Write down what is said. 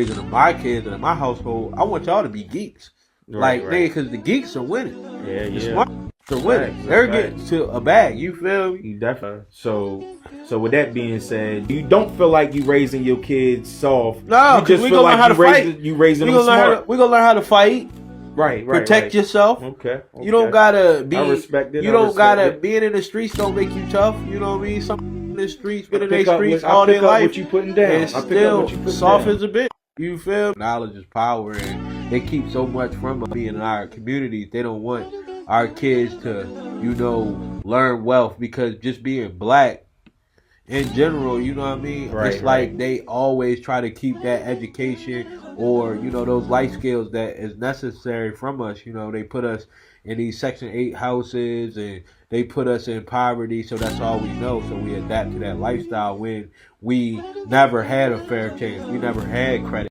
raising my kids and in my household, I want y'all to be geeks. Right, Nigga, because the geeks are winning. Yeah, The yeah. smart are winning. They're getting to a bag. You feel me? You definitely. So with that being said, you don't feel like you raising your kids soft. No, you just we feel gonna learn how to fight. You raising We them gonna smart. we gonna learn how to fight. Right. Protect yourself. Okay. You don't gotta be. I respect it. You don't gotta being in the streets. Don't make you tough. You know what I mean? Some in the streets, been in their streets all their life. What you putting down? And still soft as a bitch. You feel? Knowledge is power, and they keep so much from us being in our communities. They don't want our kids to, learn wealth, because just being black in general, you know what I mean? It's like they always try to keep that education or, those life skills that is necessary from us. They put us in these Section 8 houses and they put us in poverty, so that's all we know. So we adapt to that lifestyle when we never had a fair chance. We never had credit.